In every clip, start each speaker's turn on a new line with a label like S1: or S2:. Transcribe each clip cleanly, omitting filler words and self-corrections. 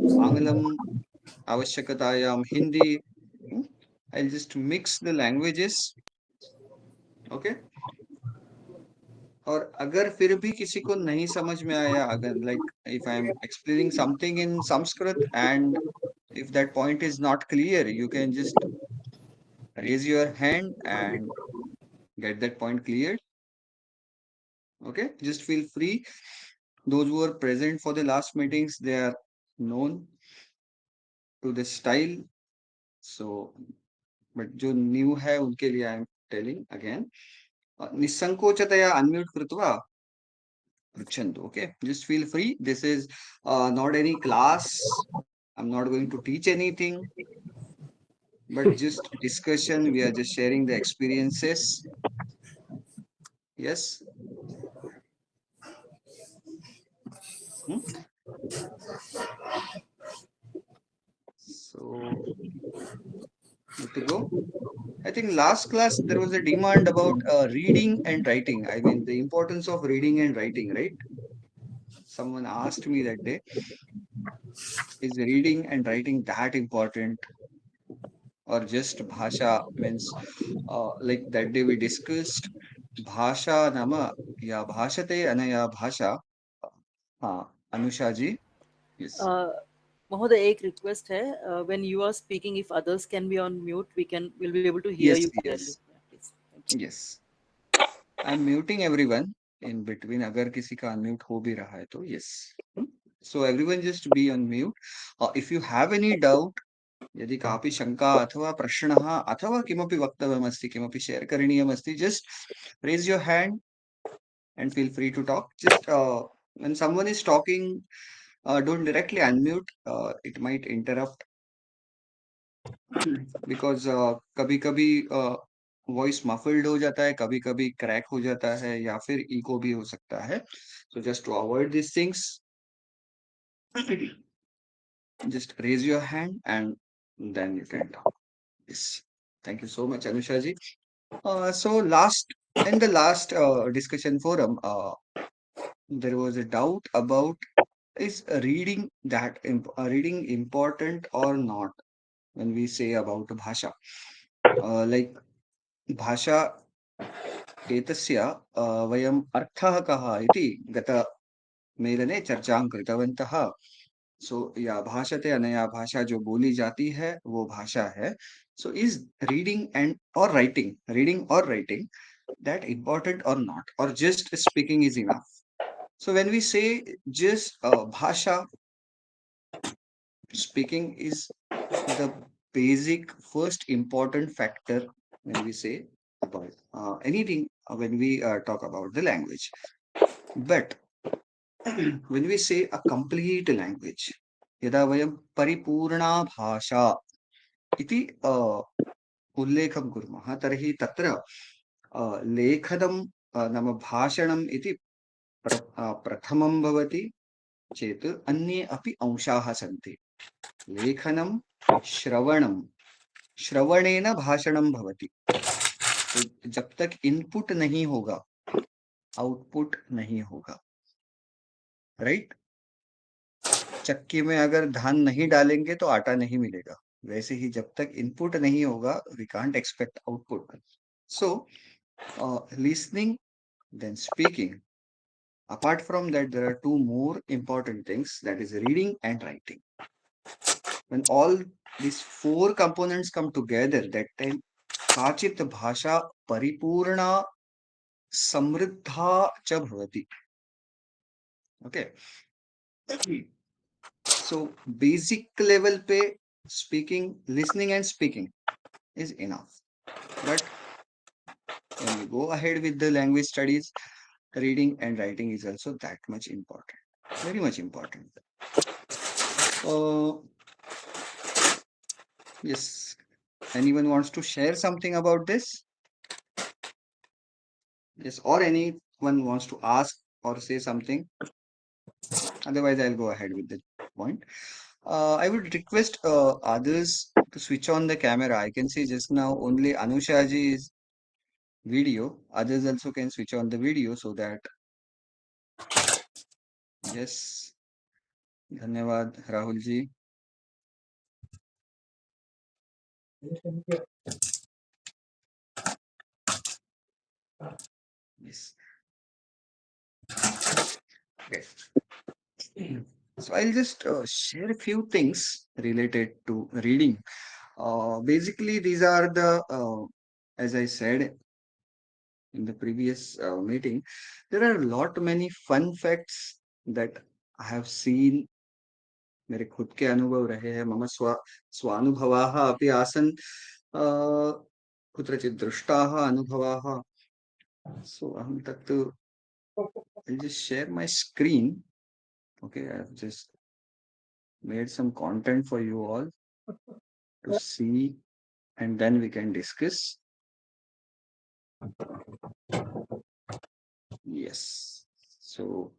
S1: Anglam आवश्यकतायाम Hindi. hmm, I'll just mix the languages. Okay. और अगर फिर भी किसी को नहीं समझ में आया, अगर like if I'm explaining something in Sanskrit and if that point is not clear, you can just raise your hand and get that point cleared. Okay, just feel free. Those who are present for the last meetings, they are known to the style. So, but जो new है उनके लिए I am telling again. निस्संकोचतया unmute कृत्वा पृच्छन्तु. Okay, just feel free. This is not any class. I'm not going to teach anything, but just discussion. We are just sharing the experiences. Yes. Hmm? So, good to go. I think last class there was a demand about reading and writing. I mean, the importance of reading and writing, right? Someone asked me that day, is reading and writing that important, or just bhasha means like that day we discussed bhasha nama ya bhashate anaya bhasha. हाँ, अनुषा जी. Yes.
S2: Mahoday, एक request high. When you are speaking, if others can be on mute, we'll be able to hear
S1: Yes,
S2: you clearly.
S1: yes,
S2: Yeah, please. Thank you.
S1: yes. I'm muting everyone in between. अगर किसी का unmute हो भी रहा है तो yes. So everyone just be on mute. If you have any doubt, यदि कापि शङ्का अथवा प्रश्नः अथवा किमपि वक्तव्यमस्ति, किमपि शेर् करणीयमस्ति, just raise your hand and feel free to talk. Just when someone is talking, don't directly unmute. It might interrupt because कभी-कभी वॉइस मफल्ड हो जाता है, कभी-कभी क्रैक हो जाता है या फिर इको भी हो सकता है. So just to avoid these things, just raise your hand and then you can talk. Yes. Thank you so much, Anusha ji. So in the last discussion forum, there was a doubt about is reading important or not when we say about bhasha. Like भाषा एतस्य वयम् अर्थः कः इति गतमेलने चर्चां कृतवन्तः. सो या भाषते अनया भाषा जो बोली जाती है वो भाषा है. सो इज रीडिंग और writing that important or not, or just speaking is enough? So when we say just bhasha, speaking is the basic first important factor when we say about anything, when we talk about the language. But when we say a complete language, यदा वयं परिपूर्णा भाषा इति उल्लेखं कुर्मः तर्हि तत्र लेखनं नाम भाषणम् इति प्रथमं भवति चेत् अन्ये अपि अंशाः सन्ति. लेखनं, श्रवणं, श्रवणेन भाषणं भवति. तो जब तक इनपुट नहीं होगा, आउटपुट नहीं होगा, राइट? चक्की में अगर धान नहीं डालेंगे तो आटा नहीं मिलेगा. वैसे ही जब तक इनपुट नहीं होगा, we can't expect output. So listening, then speaking. Apart from that, there are two more important things, that is reading and writing. When all these four components come together, that time काचित् भाषा परिपूर्णा समृद्धा च भवति. Okay. So basic level pay speaking, listening and speaking is enough. But when we go ahead with the language studies, reading and writing is also that much important. Very much important. Uh, yes. Anyone wants to share something about this? Yes, or anyone wants to ask or say something? Otherwise, I'll go ahead with the point. I would request others to switch on the camera. I can see just now only Anusha ji's video. Others also can switch on the video so that, yes. धन्यवाद Rahul ji. Yes. Okay. So I'll just share a few things related to reading. Basically, these are the, as I said in the previous meeting, there are a lot many fun facts that I have seen. मेरे खुद के अनुभव रहे हैं, मम स्वानुभवाः अपि आसन्, कुत्रचित् दृष्टाः अनुभवाः. So अहं तत् I'll just share my screen. Okay, I've just made some content for you all to see, and then we can discuss. Yes. So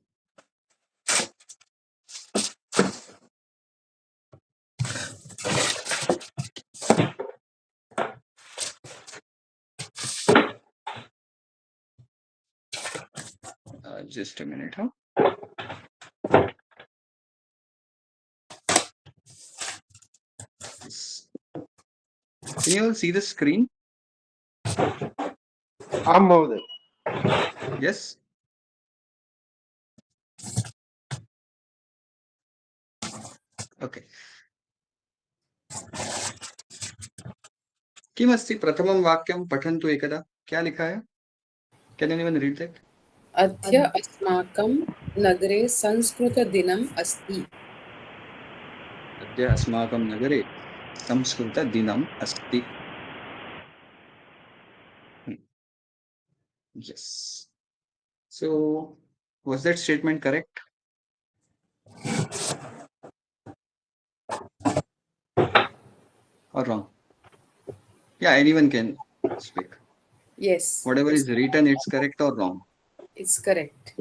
S1: just a minute, huh? Yes. Can you all see the screen?
S3: I'm over there.
S1: Yes. Okay. किमस्ति प्रथमं वाक्यं पठन्तु एकदा. क्या लिखा है? Can anyone read that?
S4: अद्य अस्माकं नगरे संस्कृतदिनम् अस्ति।
S1: अद्य अस्माकं नगरे संस्कृतदिनम् अस्ति. Yes. So was that statement correct or wrong? Yeah, anyone can speak.
S4: Yes,
S1: Whatever is written, it's correct or wrong.
S4: it's correct.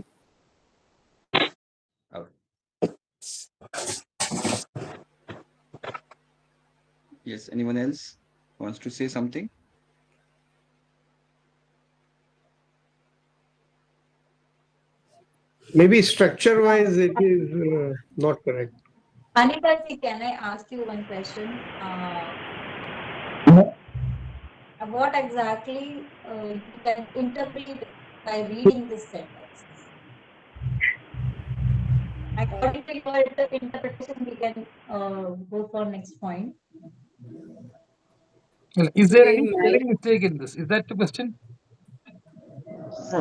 S1: Yes, anyone else wants to say something?
S3: Maybe structure-wise, it is not correct.
S5: Anita ji, can I ask you one question? What exactly you can interpret by reading this sentence? According to your interpretation, we can go for next point.
S6: Is there
S4: They
S6: any
S4: might-
S6: spelling mistake in this? Is that the question?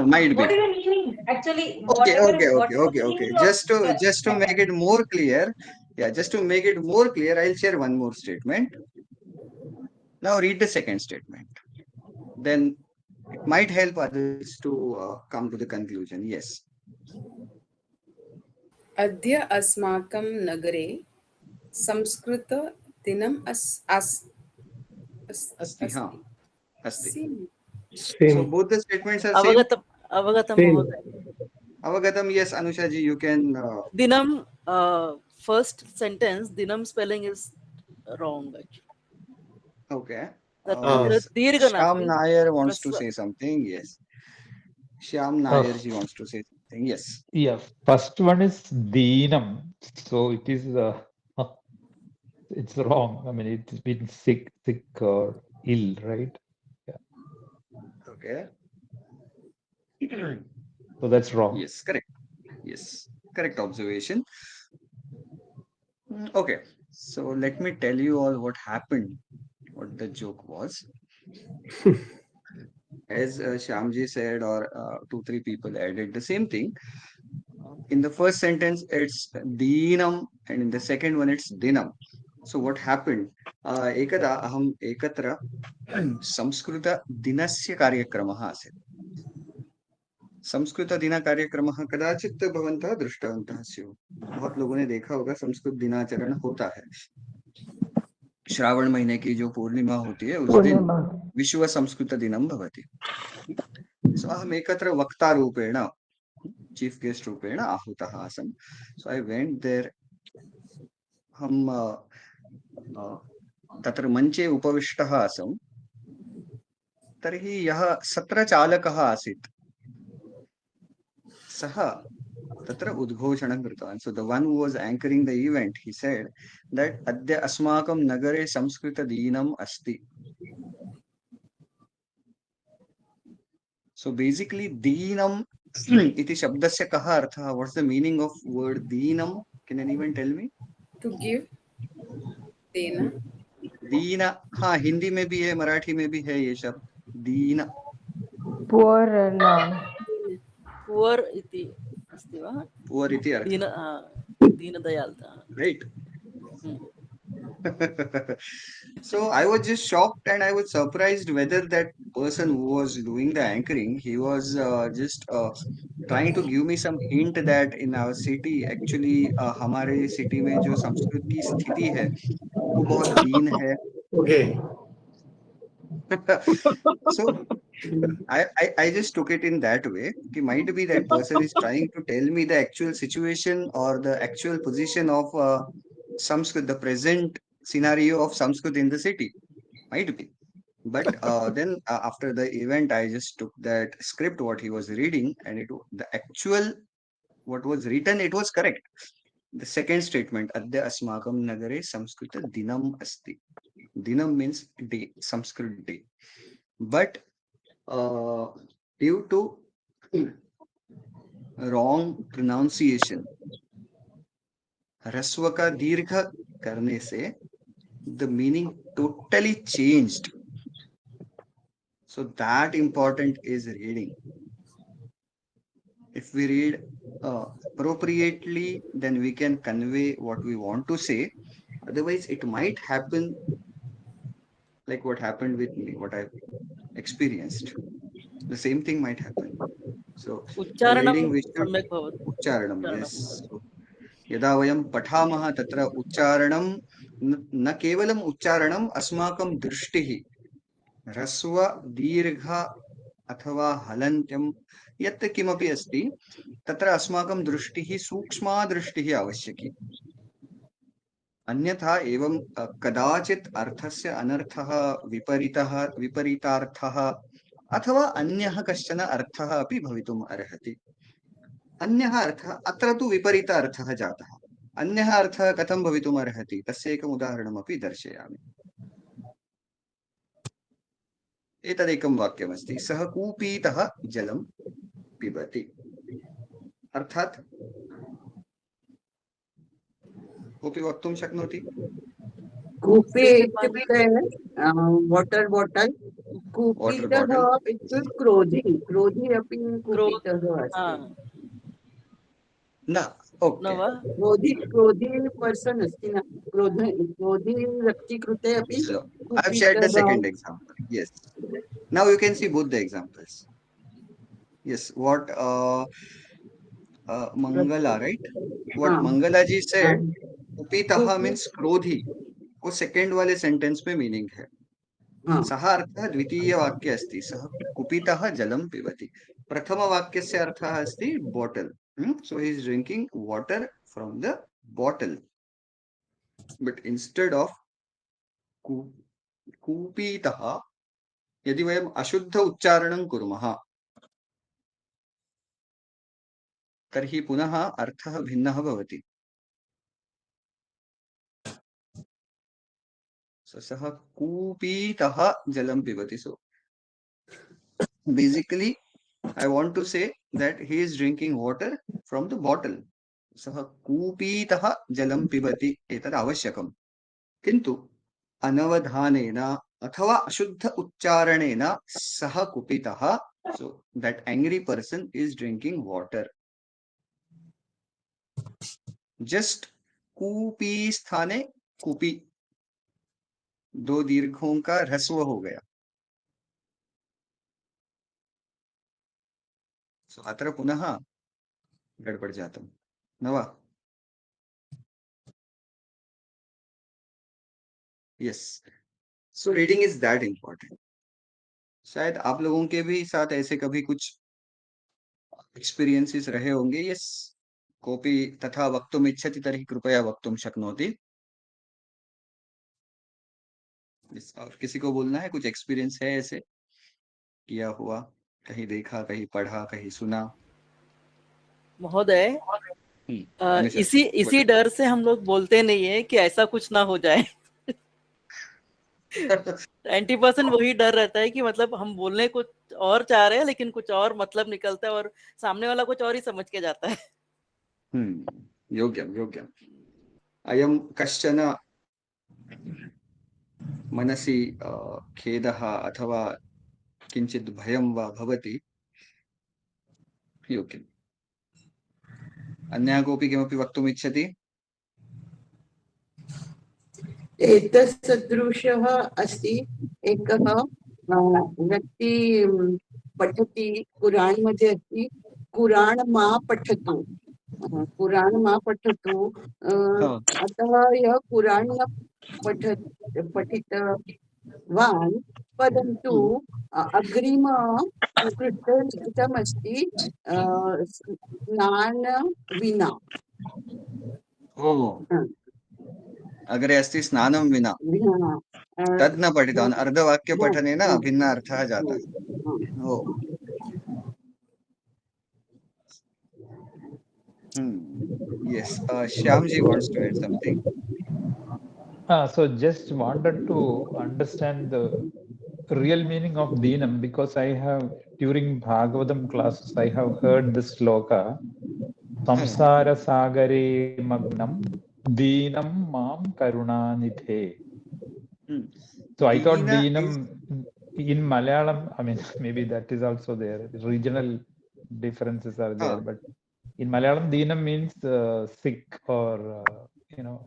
S1: Might
S5: What
S1: be.
S5: is the meaning? Actually,
S1: Okay,
S5: whatever,
S1: okay. Just to make it more clear, just to make it more clear, I'll share one more statement. Now read the second statement. Then it might help others to come to the conclusion. Yes.
S4: अद्य अस्माकं नगरे संस्कृतदिनम्
S1: Asti, हाँ, asti. So
S3: Same.
S1: both the statements are same.
S2: अवगतं
S3: Same.
S2: महोदय.
S1: Avagatam, yes, Anusha ji, you can.
S2: Dinam, first sentence, dinam spelling is wrong actually.
S1: Okay.
S2: That Dirgha
S1: Shyam
S2: nasti.
S1: Nair wants to
S2: Rasva.
S1: say something. Yes. Shyam Nair ji wants to say something. Yes.
S7: Yeah, first one is Deenam. So it is it's wrong. I mean, it's been sick or ill, right?
S1: Okay.
S7: So that's wrong.
S1: Yes, correct. Yes, correct observation. Okay, so let me tell you all what happened, what the joke was. As Shyamji said, or 2-3 people added the same thing. In the first sentence, it's Deenam, and in the second one, it's Dinam. So what happened? Ekada aham ekatra संस्कृतदिनस्य कार्यक्रमः आसीत्. संस्कृतदिनकार्यक्रमः कदाचित् भवन्तः दृष्टवन्तः स्युः. बहुत लोगों ने देखा होगा संस्कृत दिनाचरण होता है. श्रावण महीने की जो पूर्णिमा होती है उस दिन विश्व संस्कृत दिनम भवति. सो अहम् एकत्र वक्ता रूपेण, चीफ गेस्ट रूपेण आहूतः आसम्. सो आई वेंट देयर. हम तत्र मञ्चे उपविष्टः आसम्. तर्हि यः सत्रचालकः आसीत् सः तत्र उद्घोषणं कृतवान्. So the one who was anchoring the event, he said that अद्य अस्माकं नगरे संस्कृतदिनम् अस्ति. So basically दीनम् इति शब्दस्य कः अर्थः? What's the meaning of word दीनम्? Can anyone tell me?
S4: To give. Dena.
S1: दीन, हाँ हिंदी में भी है, मराठी में भी है ये शब्द दीन.
S8: पुअर न
S2: पुअर इति अस्ति वा?
S1: पुअर इति
S2: दीन
S1: अर्थः,
S2: दीनदयालुता.
S1: right?
S2: Hmm.
S1: So I was just shocked and I was surprised whether that person who was doing the anchoring, he was just trying to give me some hint that in our city actually हमारे city में जो संस्कृत की स्थिति है वो बहुत दीन है.
S3: Okay.
S1: So I just took it in that way. It might be that person is trying to tell me the actual situation or the actual position of Sanskrit, the present scenario of Sanskrit in the city. Might be. But then after the event, I just took that script, what he was reading, and the actual, what was written, it was correct. The second statement, Adya Asmakam Nagare Samskrita Dinam Asti. Dinam means day, Sanskrit day. But due to wrong pronunciation, ह्रस्व का दीर्घ करने से the meaning totally changed. So that important is reading. If we read appropriately, then we can convey what we want to say. Otherwise, it might happen like what happened with me, what I've experienced. The same thing might happen. So while
S2: उच्चारणं
S1: reading, we should
S2: सम्यक् भवति.
S1: उच्चारणं.
S2: उच्चारणं
S1: Yes. So, यदा वयं पठामः तत्र उच्चारणं न केवलम् उच्चारणम्, अस्माकं दृष्टिः ह्रस्व दीर्घ अथवा हलन्त्यं यत् किमपि अस्ति तत्र अस्माकं दृष्टिः सूक्ष्मा दृष्टिः आवश्यकी. अन्यथा एवं कदाचित् अर्थस्य अनर्थः विपरीतार्थः अथवा अन्यः कश्चन अर्थः अपि भवितुम् अर्हति. अन्यः अर्थः, अत्र तु विपरीत अर्थः जातः. अन्यः अर्थः कथं भवितुम् अर्हति तस्य एकम् उदाहरणमपि दर्शयामि. एतदेकं वाक्यमस्ति, सः कूपीतः जलं पिबति. अर्थात् कोऽपि वक्तुं शक्नोति?
S9: कूपे इत्युक्ते वाटर् बाटल्.
S1: वाटर्
S9: कूपितः
S1: बाटल्.
S9: इत्युक्ते क्रोधी. क्रोधी अपि
S2: क्रोध
S9: कूपितः अस्ति.
S1: न,
S2: न
S1: ओके.
S2: वा?
S9: क्रोधी पर्सन् अस्ति न. क्रोधी व्यक्ति कृते अपि
S1: So I have shared the second example. Yes. Now you can see both the examples. Yes, what Mangala, right? What Mangala ji said, Upitaha means क्रोधी. वो सेकेंड वाले सेंटेंस में मीनिंग है. सः अर्थः द्वितीय वाक्ये अस्ति, सः कुपितः जलं पिबति. प्रथम वाक्यस्य अर्थः अस्ति bottle. So he is drinking water from the bottle. But instead of कूपीतः, यदि वयम् अशुद्ध उच्चारणं कुर्मः तर्हि पुनः अर्थः भिन्नः भवति. सः कूपीतः जलं पिबति. So basically I want to say that he is drinking water from the bottle. सः कूपीतः जलं पिबति एतद् आवश्यकम्. किन्तु अनवधानेन अथवा अशुद्ध उच्चारणेन सः कुपितः, so that angry person is drinking water. Just कूपी स्थाने कूपी, दो दीर्घों का ह्रस्व हो गया. So अत्र पुनः गड़बड़ जातम् न वा? Yes. So reading is that important. शायद आप लोगों के भी साथ ऐसे कभी कुछ एक्सपीरियंसेस रहे होंगे. यस, कोऽपि तथा वक्तुम् इच्छति तर्हि कृपया वक्तुं शक्नोति. और किसी को बोलना है, कुछ एक्सपीरियंस है ऐसे किया हुआ, कहीं देखा, कहीं पढ़ा, कहीं सुना?
S2: महोदय,
S1: अनुशा
S2: इसी डर से हम लोग बोलते नहीं है कि ऐसा कुछ ना हो जाए। 90% वही डर रहता है कि मतलब हम बोलने कुछ और चाह रहे हैं लेकिन कुछ और मतलब निकलता है और सामने वाला कुछ और ही समझ के जाता है।
S1: योग्यं योग्यम् अयं कश्चन मनसि खेदः अथवा किञ्चित् भयं वा भवति योग्यम् अन्यः कोऽपि किमपि वक्तुम् इच्छति
S9: एतत् सदृशः अस्ति एकः व्यक्ति पठति कुरान् मध्ये अस्ति कुरान् मा पठतु कुरान् मा पठतु अतः यः कुरान् न पठितवान् परन्तु अग्रिम पृष्ठे लिखितमस्ति स्नान विना
S1: अग्रे अस्ति स्नानं विना
S9: विना
S1: तद् न पठितवान् अर्धवाक्यपठनेन भिन्न अर्थः जातः ओ yes Shyamji wants to add something
S7: So just wanted to understand the real meaning of Deenam because I have during Bhagavatam classes I have heard this sloka Samsara Sagare Magnam Deenam Mam Karunanidhe. So I thought Deenam in Malayalam, I mean maybe that is also there. Regional differences are there, but in Malayalam Deenam means sick or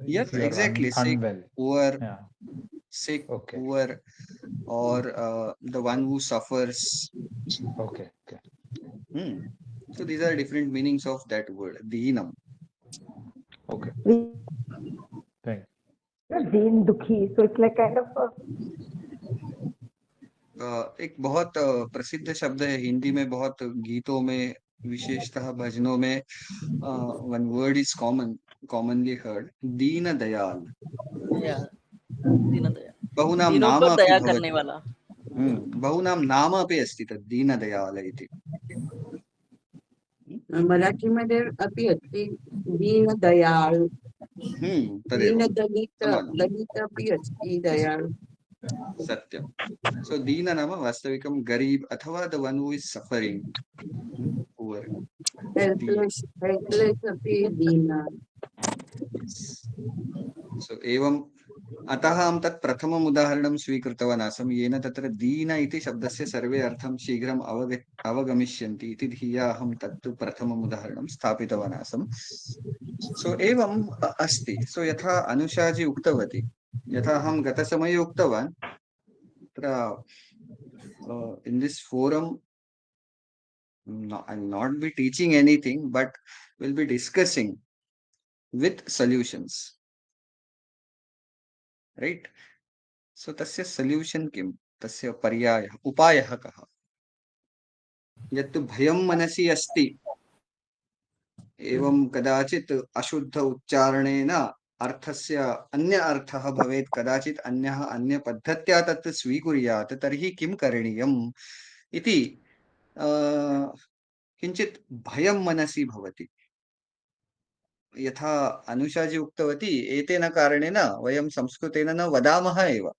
S1: yes
S7: if you are
S1: exactly sick
S7: unwell.
S1: poor
S7: Yeah.
S1: sick
S7: Okay.
S1: poor or the one who suffers
S7: Okay.
S1: so these are different meanings of that word deenam
S7: Okay. Thanks.
S8: Deen Dukhi. So it's like kind of a
S1: एक बहुत प्रसिद्ध शब्द है हिंदी में बहुत गीतों में विशेषतः भजनों में one word is commonly heard Deen Dayal
S2: Deendayal,
S1: बहुनां
S2: दीनों
S1: नाम
S2: पर
S1: अपि
S2: दया
S1: भवति
S2: करने वाला।
S1: बहुनां नाम अपि अस्ति तद् दीनदयाल इति
S9: मराठीमध्ये अपि अस्ति दीनदयाळ
S1: तदेव
S9: दलित
S1: समानं
S9: दलित अपि अस्ति दयाळ
S1: सत्यं सो दीन नाम वास्तविकं गरीब अथवा the one who is suffering poor
S9: helpless अपि दीन
S1: सो एवं अतः अहं तत् प्रथमम् उदाहरणं स्वीकृतवान् आसम् येन तत्र दीन इति शब्दस्य सर्वे अर्थं शीघ्रम् अवगमिष्यन्ति इति धिया अहं तत् प्रथमम् उदाहरणं स्थापितवान् आसम् सो एवम् अस्ति सो यथा अनुषाजी उक्तवती यथा अहं गतसमये उक्तवान् तत्र in this forum I'll not be teaching anything but we'll be discussing with solutions right so tasya solution kim tasya paryayah upayah kah यत् भयं मनसि अस्ति एवं कदाचित् अशुद्ध उच्चारणेन अर्थस्य अन्य अर्थः भवेत् कदाचित् अन्यः अन्य पद्धत्या तत् स्वीकुर्यात् तर्हि किं करणीयम् इति किञ्चित् भयं मनसि भवति यथा अनुषाजी उक्तवती एतेन कारणेन वयं संस्कृतेन न वदामः एव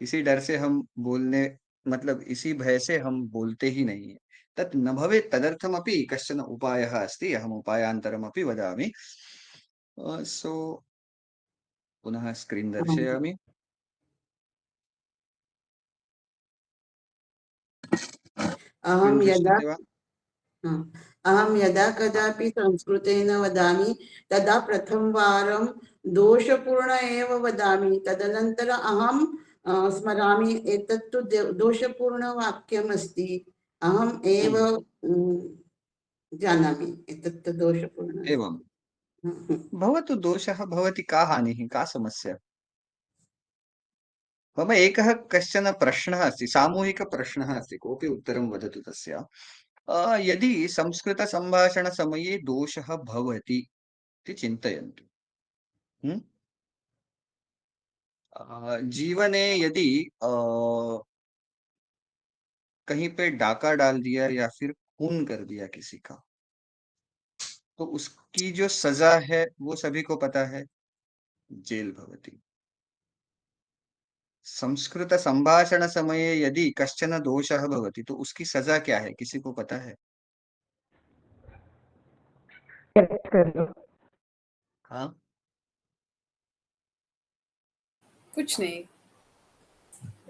S1: इसी डर से हम बोलने मतलब इसी भय से हम बोलते ही नहीं है तत् न भवेत् तदर्थमपि कश्चन उपायः अस्ति अहम् उपायान्तरमपि वदामि सो पुनः स्क्रीन् दर्शयामि
S9: अहं
S1: स्क्रीन्
S9: यदा
S1: दृश्यते वा
S9: अहं यदा कदापि संस्कृतेन वदामि तदा प्रथमवारं दोषपूर्ण एव वदामि तदनन्तरम् अहं स्मरामि एतत्तु दोषपूर्णवाक्यमस्ति अहम् एव जानामि एतत्तु दोषपूर्ण
S1: एवं भवतु दोषः भवति का हानिः का समस्या मम एकः कश्चन प्रश्नः अस्ति सामूहिकप्रश्नः अस्ति कोऽपि उत्तरं वदतु तस्य यदि संस्कृतसम्भाषणसमये दोषः भवति इति चिन्तयन्तु जीवने यदि कहीं पे डाका डाल दिया या फिर खून कर दिया किसी का, तो उसकी जो सजा है वो सभी को पता है, जेल भवति। संस्कृत संभाषण समये यदि कश्चन दोषः भवति तो उसकी सजा क्या है, किसी को पता है?
S8: Correct कर लो.
S1: हाँ,
S4: कुछ नहीं.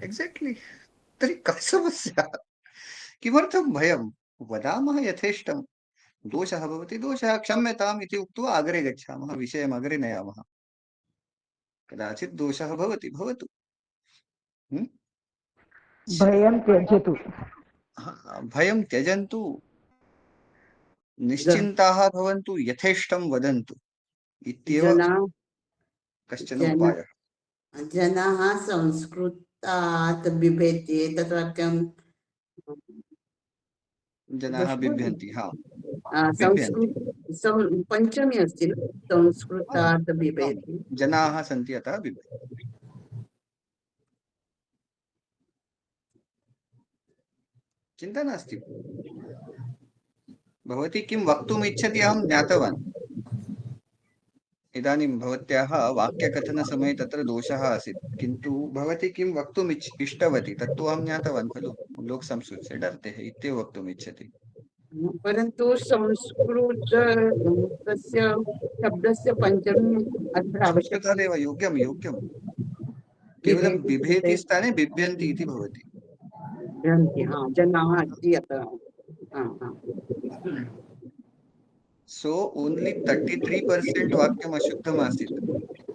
S1: एक्साक्ट्ली। तर्हि का समस्या? किमर्थं भयं? वदामः यथेष्टं। दोषः भवति, दोषः क्षम्यताम् इति उक्त्वा अग्रे गच्छामः, विषयम् अग्रे नयामः। कदाचित् दोषः भवति, भवतु। हम्म?
S8: भयं त्यजतु.
S1: भयं त्यजन्तु, निश्चिन्ताः भवन्तु, यथेष्टं वदन्तु इत्येव
S9: जना
S1: कश्चन
S9: जन
S1: उपायः।
S9: जनाः संस्कृतात् बिभेति एतत् वाक्यं
S1: जनाः
S9: दृष्ट्वा
S1: बिभ्यन्ति, हाँ, बिभ्यन्ति।
S9: पञ्चमी अस्ति न, संस्कृतात् बिभेति.
S1: जनाः सन्ति अतः बिभ्यन्ति। चिन्ता नास्ति। भवती किं वक्तुम् इच्छति अहं ज्ञातवान्। इदानीं भवत्याः वाक्यकथनसमये तत्र दोषः आसीत्, किन्तु भवती किं वक्तुम् इष्टवती तत्तु अहं ज्ञातवान् खलु। लोग संस्कृत से डरते हैं इत्येव वक्तुम् इच्छति।
S9: परन्तु संस्कृतस्य शब्दस्य पञ्चमी अत्र आवश्यकम्.
S1: संस्कृतादेव योग्यं योग्यं। केवलं बिभेति स्थाने बिभ्यन्ति इति भवति।
S9: जनाः अस्ति अतः.
S1: सो ओनली 33% वाक्यम् अशुद्धम् आसीत्,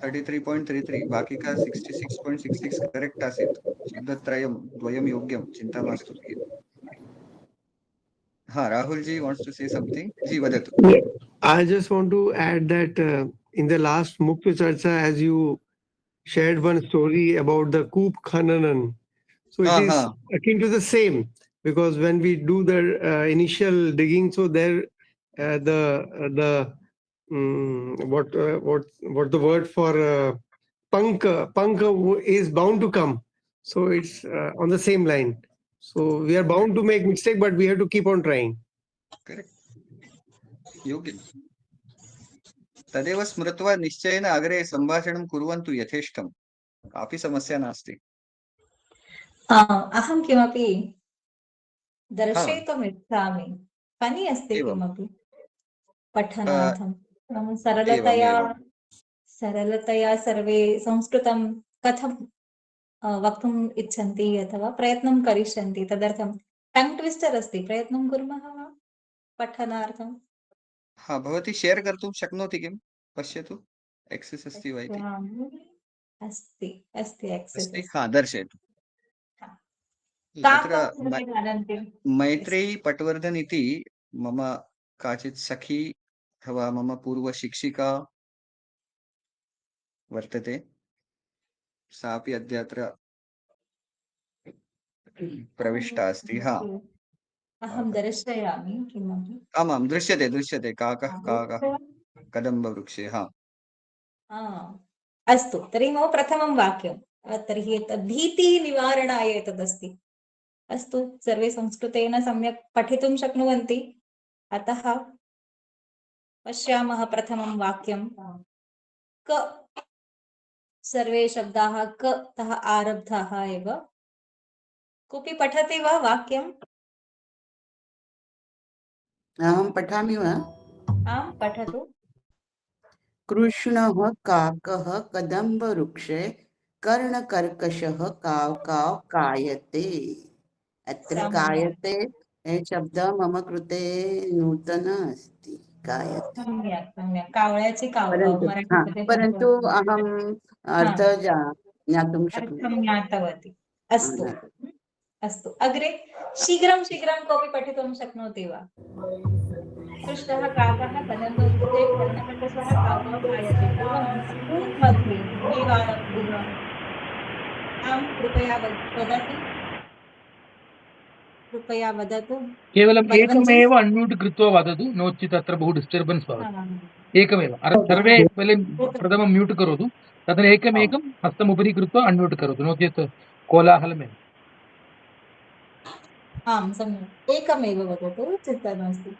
S1: 33.33, बाकी का 66.66 करेक्ट आसीत्। शब्दत्रयं द्वयं योग्यं, चिन्ता मास्तु। हाँ, Rahul ji wants to say something. जी वदतु।
S3: Yeah. I just want to add that in the last Mukti Charcha, as you shared one story about the Koop Khananan, so it is akin to the same, because when we do the initial digging, so there what the word for panka is bound to come, so it's on the same line. So we are bound to make mistake, but we have to keep on trying.
S1: Correct. योग्यं। तदेव स्मृत्वा निश्चयेन अग्रे सम्भाषणं कुर्वन्तु यथेष्टं, कापि समस्या नास्ति।
S5: अहं किमपि दर्शयितुम् इच्छामि, फनी अस्ति किमपि पठनार्थं, सरलतया सर्वे संस्कृतं कथं वक्तुम् इच्छन्ति अथवा प्रयत्नं करिष्यन्ति, तदर्थं टङ्ग् ट्विस्टर् अस्ति, प्रयत्नं कुर्मः वा पठनार्थं?
S1: हाँ, भवती शेयर कर्तुं शक्नोति किं? पश्यतु, एक्सेस् अस्ति वा इति।
S5: अस्ति एक्सेस्
S1: अस्ति, हाँ, दर्शयतु।
S5: कां
S1: तत्र
S5: कां सर्वे जानन्ति?
S1: मैत्रेयी पटवर्धन इति मम काचित् सखी अथवा मम पूर्वशिक्षिका वर्तते। सापि अद्य अत्र प्रविष्टा अस्ति। हाँ,
S5: अहं दर्शयामि किमपि।
S1: आमां दृश्यते काकः कदम्बवृक्षे। हाँ,
S5: अस्तु, तर्हि मम प्रथमं वाक्यं, तर्हि एतत् भीतिनिवारणाय एतदस्ति। अस्तु, सर्वे संस्कृतेन सम्यक् पठितुं शक्नुवन्ति, अतः पश्यामः प्रथमं वाक्यं। क, सर्वे शब्दाः क तः आरब्धाः एव। कोऽपि पठति वा वाक्यम्?
S9: अहं पठामि वा?
S5: आं, पठतु।
S9: कृष्णः काकः कदम्बवृक्षे कर्णकर्कशः काव् काव् कायते. अत्र कायते शब्द मम कृते नूतन अस्ति. कायते
S5: सम्यक् कावळ्याची कावकाव मराठीमध्ये
S9: परन्तु अहम् अर्थ ज्ञातुं शक्नोमि।
S5: अर्थं ज्ञातवती। अस्तु, अग्रे शीघ्रं कोऽपि पठितुं शक्नोति वा? कृष्णः काकः कदम्बवृक्षे कर्णकर्कशः काव् काव् कायते। पूर्वं मध्ये द्विवारं गृहम्। आं, कृपया वदतु।
S6: केवलम् एकमेव अन्म्यूट् कृत्वा वदतु, नो चेत् अत्र बहु डिस्टर्बेन्स् भवति। एकमेव सर्वे प्रथमं म्यूट् करोतु, तदन एकमेकं हस्तमुपरि कृत्वा अन्म्यूट् करोतु, नो चेत् कोलाहलमेव।
S5: आम् सम्यक् एकमेव वदतु चिन्ता नास्ति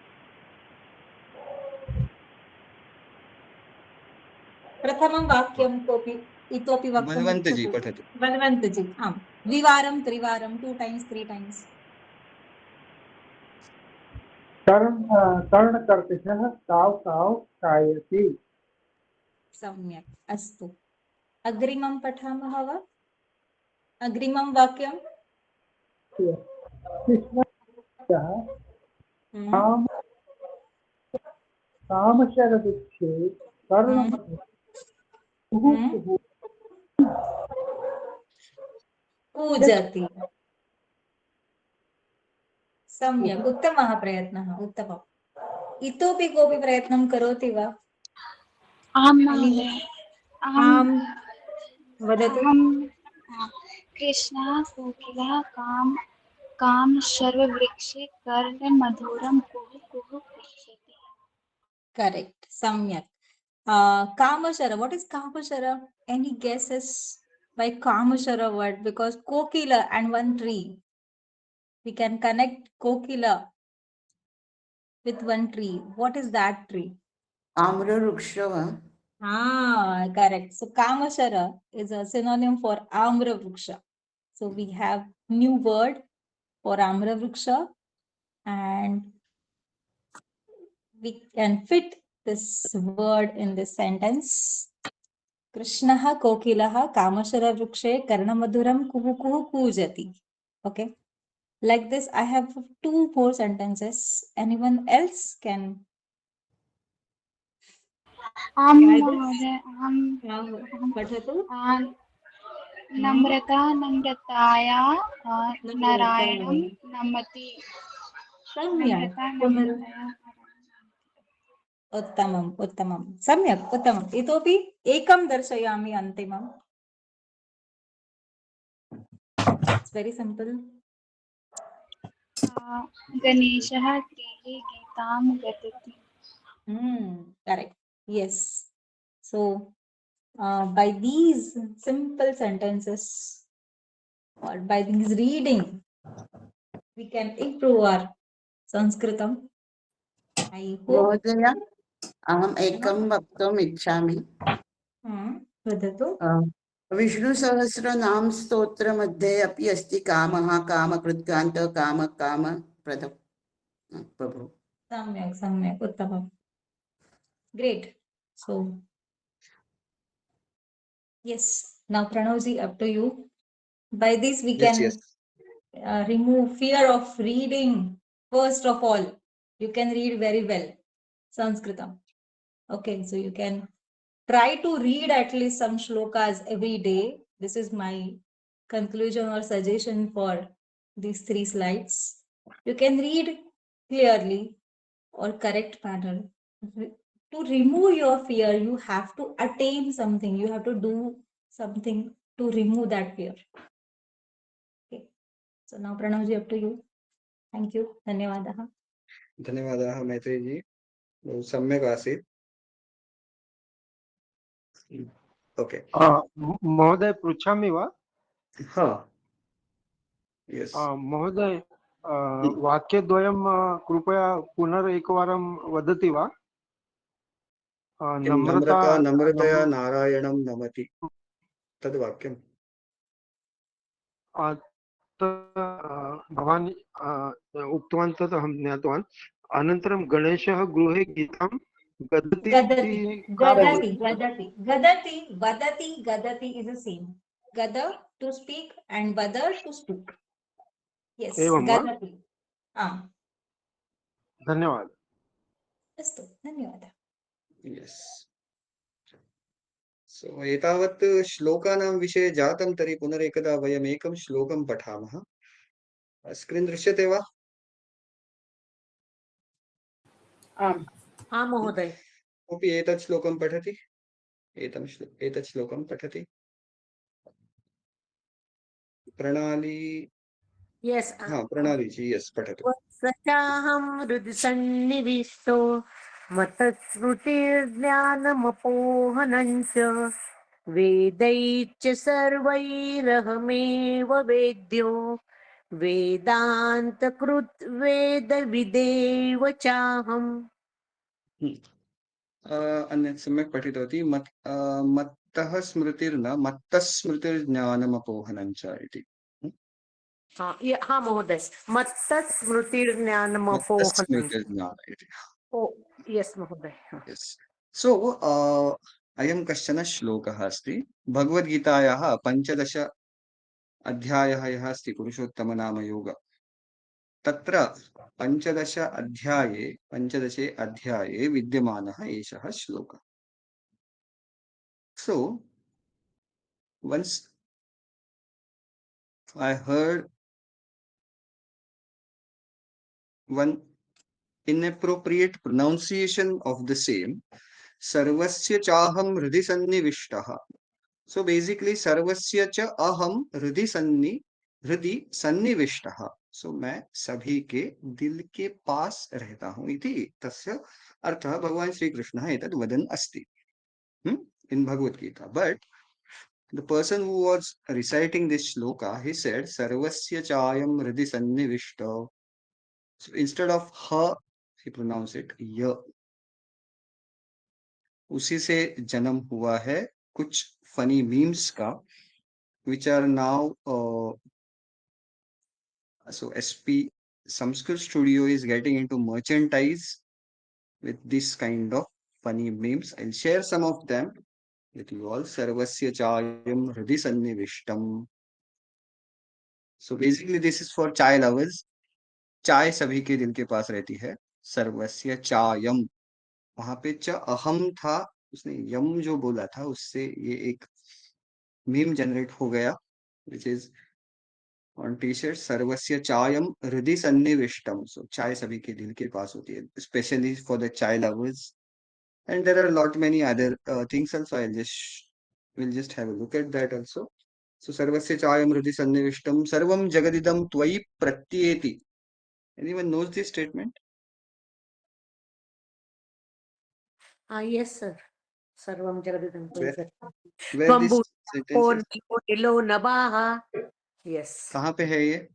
S5: प्रथमं वाक्यं कोऽपि इतोपि वक्तुम्
S1: बलवन्तजी
S5: इच्छति
S1: पठतु।
S5: बलवन्तजी आम् द्विवारं त्रिवारं 2 times 3 times
S10: कर्णकर्कशः काव् काव् कायति।
S5: सम्यक् अस्तु अग्रिमं पठामः वा अग्रिमं वाक्यं
S10: कृष्णः
S5: हम्म,
S10: काम कामशरवृक्षे
S5: हम्म,
S10: कर्णमधु कुहु
S5: हम्म,
S10: कुहु
S5: कूजति सम्यक् उत्तमः प्रयत्नः उत्तमम् इतोपि कोऽपि प्रयत्नं करोति वा
S11: आं
S5: Anyone?
S11: महोदय अहं
S5: आम् वदतु
S11: अहं कृष्णः कोकिलः काम सर्ववृक्षे कर्णमधुरं कुहु कुहु पश्यति।
S5: correct सम्यक् Kamashara, what is Kamashara? Any guesses by Kamashara word? Because Kokila and one tree. We can connect Kokila with one tree. What is that tree?
S9: आम्रवृक्ष वा
S5: Ah, correct. So Kamashara is a synonym for Amra Vriksha. So we have new word for Amra Vriksha and we can fit this word in this sentence. Krishnah Kokilah Kamashara Vrikshe Karnamaduram Kuhu Kuhu Kujati. Okay. Like this, I have 2 more sentences. Anyone else can
S11: आं
S5: try this?
S11: महोदय
S5: Patatu?
S11: नम्रता नम्रताया नारायणं
S5: Namrata.
S11: नमति।
S5: Samyak.
S11: Namrata नम्रताया
S5: Uttamam, Uttamam. Samyak, Uttamam. Itopi ekam darshayami antimam. It's very simple.
S11: गणेशः गृहे गीतां गतति।
S5: Correct. Yes. So, by these simple sentences or by these reading, we can improve our Sanskritam. I hope.
S9: महोदय अहम् एकं वक्तुम् इच्छामि
S5: वदतु
S9: विष्णुसहस्रनाम स्तोत्रमध्ये अपि अस्ति कामः कामकृत्कान्त काम काम प्रदम् प्रभु
S5: सम्यक् सम्यक् उत्तमम् great so yes now Pranavji up to you by this we
S1: Yes,
S5: can
S1: yes.
S5: remove fear of reading first of all you can read very well Sanskritam okay so you can try to read at least some shlokas every day this is my conclusion or suggestion for these 3 slides you can read clearly or correct manner. To remove your fear, you have to attain something. You have to do something to remove that fear. Okay. So now Pranavji up to you. Thank you. Dhanyawadaha.
S1: धन्यवादाः मैत्रेयी बहु सम्यक् आसीत् okay
S10: महोदय पृच्छामि वा
S1: हा यस्
S10: महोदय वाक्यद्वयं कृपया पुनरेकवारं वदति वा नम्रता
S1: नम्रता नम्रतया नारायणं नमति तद् वाक्यम्
S10: भवान् उक्तवान् तत् अहं ज्ञातवान् अनन्तरं गणेशः गृहे गीतां गदति
S5: Gadati.
S10: इति का
S5: Gadati.
S10: भवति
S5: Gadati. Gadati. Vadati. Gadati is the same. Gada to speak and Vada to speak. Yes.
S10: एवं वा
S5: Gadati.
S10: धन्यवादः
S5: अस्तु धन्यवादः
S1: यस् सो एतावत् श्लोकानां विषये जातं तर्हि पुनरेकदा वयम् एकं श्लोकं पठामः स्क्रीन् दृश्यते वा
S9: आम् आं महोदय
S1: कोऽपि एतत् श्लोकं पठति एतत् श्लोकं पठति प्रणाली
S9: यस्
S1: हाँ प्रणाली जी यस् पठतु
S9: सचाहं हृदि सन्निविष्टो मतस्मृतिर्ज्ञानमपोहनं च वेदैश्च सर्वैरहमेव वेद्यो वेदान्तकृत् वेदविदेव चाहम्।
S1: अन्यत् सम्यक् पठितवती मत्तः स्मृतिर्न मत्तः स्मृतिर्ज्ञानमपोहनं च इति।
S9: हाँ महोदय, मत्तः स्मृतिर्ज्ञानमपोहनं।
S1: मत्तः स्मृतिर्ज्ञान इति।
S9: ओ यस् महोदय।
S1: यस्। सो अयं कश्चन श्लोकः अस्ति भगवद्गीतायाः 15 अध्यायः यः अस्ति पुरुषोत्तमनामयोग, तत्र 15 अध्याये विद्यमानः एषः श्लोकः। So once I heard one inappropriate pronunciation of the same, sarvasya chaham hridhi sannivishtaha. So basically sarvasya cha aham hridhi sannivishtaha. So मैं सभी के दिल के पास रहता हूँ इति तस्य अर्थः भगवान श्री कृष्णः एतद् वदन् अस्ति in Bhagavad Gita. But the person who was reciting this shloka, he said sarvasya chayam hridhi sannivishta. So instead of ha, he pronounced it ya. उसी से जन्म हुआ है कुछ funny memes का, which are now so SP Sanskrit Studio is getting into merchandise with this kind of funny memes. I'll share some of them with you all. Sarvasya chayam hridhi sannivishtam. So basically this is for chai lovers. Chai सभी के दिल के पास रहती है। सर्वस्य chime, वहां pay च अहम था, उसने यम जो बोला था उससे ये एक मीम जनरेट हो गया, which is on t-shirt, सर्वस्य चायम हृदि सन्निविष्टम. So चाय सभी के दिल के पास होती है, especially for the chai lovers. And there are a lot many other things also. We'll just have a look at that also. So सर्वस्य chime हृदि सन्निविष्टम सर्वम जगदिदम त्वयि प्रत्येति. Anyone knows this statement?
S9: Yes sir. सर्वं जगदिदं
S1: Where
S9: त्वं
S1: this sentence is?
S9: निलो नभाः. Yes.
S1: कहाँ pay है ये?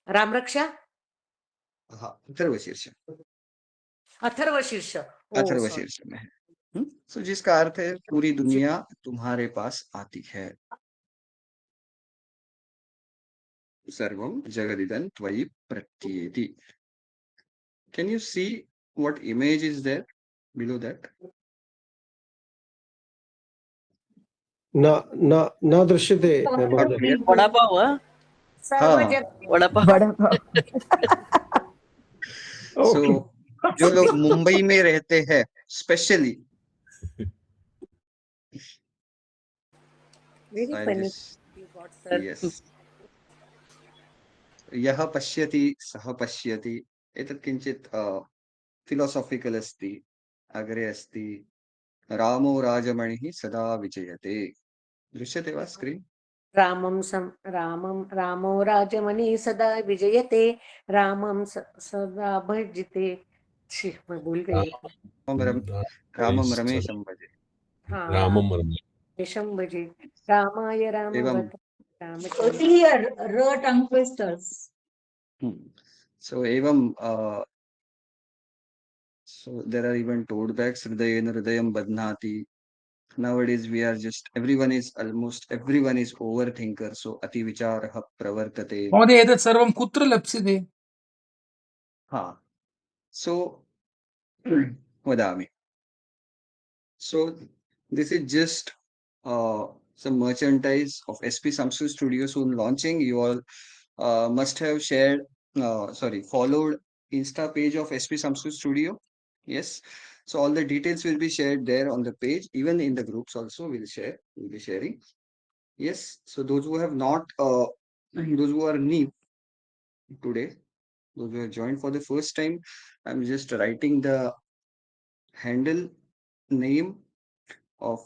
S9: राम रक्षा.
S1: हाँ, अथर्वशीर्ष.
S9: अथर्वशीर्ष.
S1: अथर्वशीर्ष में है. So जिसका अर्थ है पूरी दुनिया तुम्हारे पास आती है. सर्वम जगदिदं त्वयि प्रत्येति. Can you see what image is there below that?
S3: न दृश्यते महोदय.
S2: वड़ा पाव वड़ा पाव.
S1: So जो लोग मुंबई में रहते हैं स्पेशली, yes, यह पश्यति सः पश्यति, एतत् किञ्चित् फिलोसॉफिकल अस्ति. अग्रे अस्ति रामो राजमणिः सदा विजयते. दृश्यते वा स्क्रीन?
S9: रामो राजमणिः सदा विजयते, रामं सदा भजते. मैं भूल गई.
S1: रामं रमेशं भजे.
S8: रामं
S9: रमेशं भजे. रामाय रामभद्राय
S5: R tongue twisters.
S1: So evam so there are even toad bags. Hridayena hridayam badhnati. Nowadays we are just everyone is overthinker. So ati vicharah pravartate.
S6: महोदय एतत् सर्वं कुत्र लप्स्यते?
S1: हाँ. So vadami. So this is just some merchandise of SP Samsung Studio soon launching. You all must have followed Insta page of SP Samsung Studio. Yes. So all the details will be shared there on the page. Even in the groups also we'll be sharing. Yes. So those who have not, those who are new today, those who have joined for the first time, I'm just writing the handle name of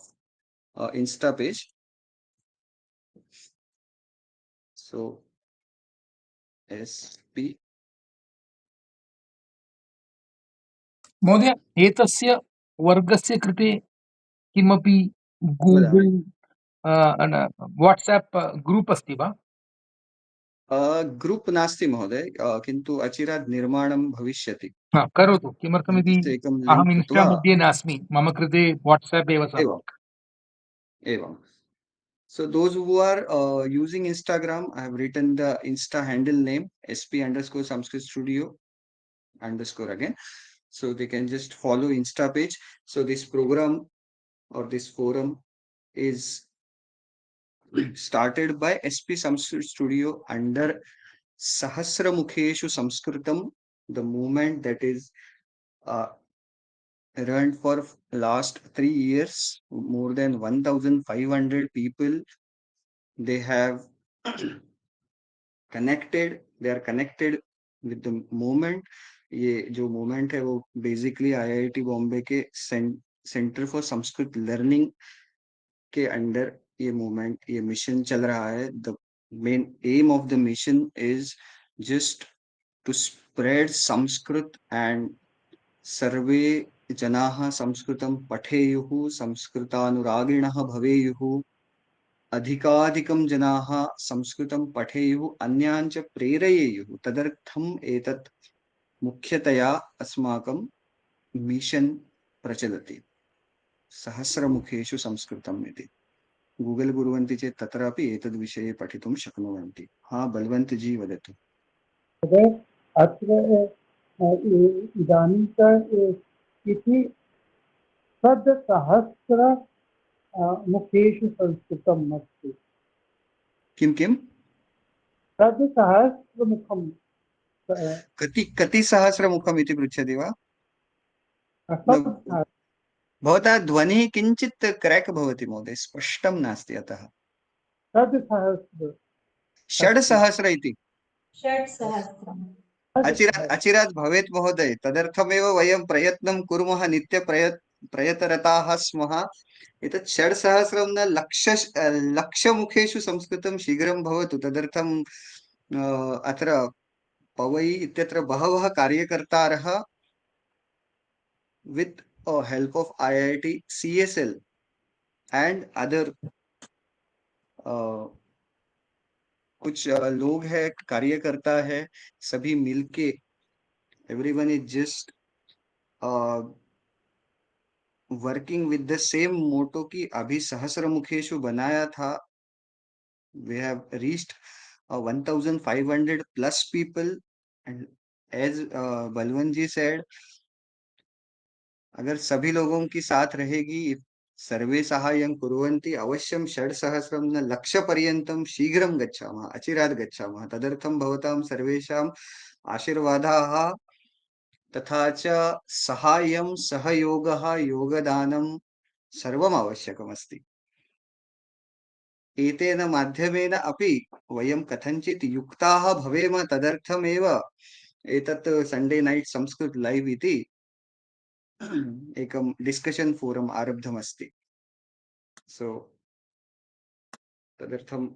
S1: Insta page. So SP.
S6: महोदय एतस्य वर्गस्य कृते किमपि Google WhatsApp group अस्ति वा?
S1: Group नास्ति महोदय, किन्तु अचिरात् निर्माणं भविष्यति।
S6: हा, करोतु। किमर्थमिति
S1: तस्य एकं
S6: अहम्
S1: लिङ्क्
S6: इन्स्टा
S1: कृत्वा
S6: मध्ये नास्मि, मम कृते वाट्साप् एव
S1: एवं
S6: सम्यक्।
S1: एवं। So those who are using Instagram, I have written the Insta handle name sp_Sanskrit Studio _ again. So they can just follow Insta page. So this program or this forum is started by SP Sanskrit Studio under Sahasramukheshu Sanskritam, the movement that is run for last 3 years. More than 1,500 people they have connected, they are connected with the movement. ये जो movement है वो basically IIT Bombay K centre for Sanskrit learning K under ये movement, ये mission चल रहा है. The main aim of the mission is just to spread Sanskrit and सर्वे जनाः संस्कृतं पठेयुः, संस्कृतानुरागिणः भवेयुः, अधिकाधिकं जनाः संस्कृतं पठेयुः, अन्यान् च प्रेरयेयुः. तदर्थम् एतत् मुख्यतया अस्माकं मिशन् प्रचलति. सहस्रमुखेषु संस्कृतम् इति गूगल कुर्वन्ति चेत् तत्रापि एतद्विषये पठितुं शक्नुवन्ति. हा, बलवन्त जी वदतु.
S12: अत्र इदानीं इति तद्सहस्र मुखेषु संस्कृतम् अस्ति.
S1: किं किं?
S12: तद्सहस्रमुखम्.
S1: कति सहस्रमुखम् इति पृच्छति वा? भवतः ध्वनिः किञ्चित् क्रैक् भवति महोदय, स्पष्टं नास्ति. अतः
S12: तद्सहस्र
S1: 6,000 इति
S5: 6,000
S1: अचिरात् भवेत् महोदय. तदर्थमेव वयं प्रयत्नं कुर्मः, प्रयतरताः स्मः. एतत् 6,000 न लक्षमुखेषु संस्कृतं शीघ्रं भवतु. तदर्थं अत्र पवई इत्यत्र बहवः कार्यकर्तारः with help of IIT, CSL and other कुछ लोग हैं, कार्यकर्ता है, सभी मिलके everyone is just working with the same motto कि अभी सहस्रमुखेषु बनाया था. We have reached 1,500 plus people, and as Balwant ji said, अगर सभी लोगों की साथ रहेगी, सर्वे साहाय्यं कुर्वन्ति, अवश्यं 6,000 न लक्षपर्यन्तं शीघ्रं गच्छामः, अचिरात् गच्छामः. तदर्थं भवतां सर्वेषाम् आशीर्वादाः तथा च साहाय्यं, सहयोगः, योगदानं सर्वम् आवश्यकमस्ति. एतेन माध्यमेन अपि वयं कथञ्चित् युक्ताः भवेम. तदर्थमेव एतत् संडे नाइट संस्कृत लाइव इति एकं डिस्कशन फोरम आरब्धमस्ति. सो तदर्थम्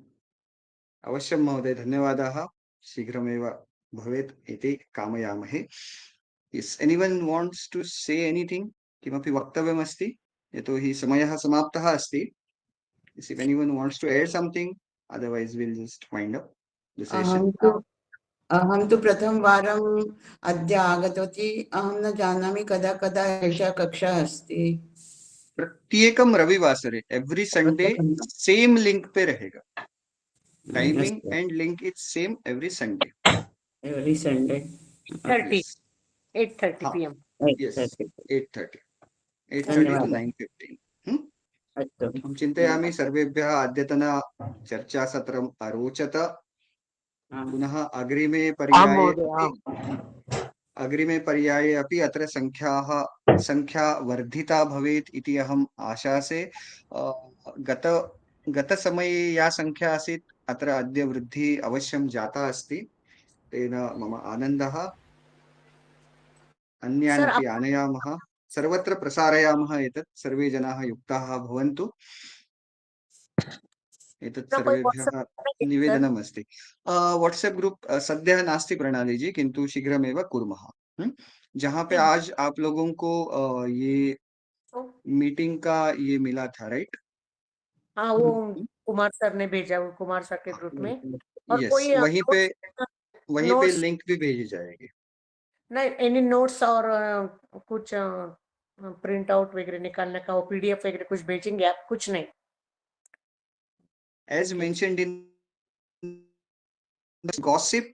S1: अवश्यं महोदय धन्यवादाः. शीघ्रमेव भवेत् इति कामयामहे. Is anyone wants to say anything? किमपि वक्तव्यमस्ति? यतोहि समयः समाप्तः अस्ति. If anyone wants to add something, otherwise we'll just wind up the session.
S9: अहं तु प्रथमवारम् अद्य आगतवती. अहं न जानामि कदा कदा एषा कक्षा अस्ति.
S1: प्रत्येकं रविवासरे एवरी संडे सेम लिंक पे रहेगा. Timing and link is same every Sunday.
S9: Every Sunday
S13: 8:30 PM.
S1: Yes, 8:30 to 9:15. हम चिन्तयामि सर्वेभ्यः अद्यतन चर्चासत्रम् अरोचत. पुनः अग्रिमे पर्याये अपि अत्र संख्या वर्धिता भवेत् इति अहम् आशासे. गतसमये या संख्या आसीत् अत्र अद्य वृद्धिः अवश्यं जाता अस्ति. तेन मम आनन्दः. अन्यान् अपि आनयामः, सर्वत्र प्रसारयामः. एतत् सर्वे जनाः युक्ताः भवन्तु. एतत् सर्वेभ्यः निवेदनम् अस्ति. व्हाट्सएप ग्रुप सद्यः नास्ति प्रणाली जी, किंतु शीघ्रमेव कुर्मः. जहाँ पे आज आप लोगों को ये मीटिंग का ये मिला था, राइट?
S13: हाँ, वो कुमार सर ने भेजा, वो कुमार सर के ग्रुप में और
S1: यस,
S13: कोई
S1: वहीं पे
S13: नोट्स
S1: लिंक भी भेजी जाएगी।
S13: नहीं, एनी नोट्स और कुछ प्रिंट आउट वगैरह निकालने का, वो पीडीएफ वगैरह कुछ भेजेंगे आप? कुछ नहीं।
S1: As mentioned in gossip,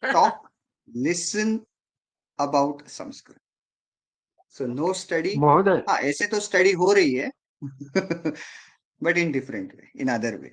S1: talk, listen about Sanskrit. So no study.
S10: महोदय
S1: हाँ, ऐसे तो स्टडी हो रही है, but in different way, in other way.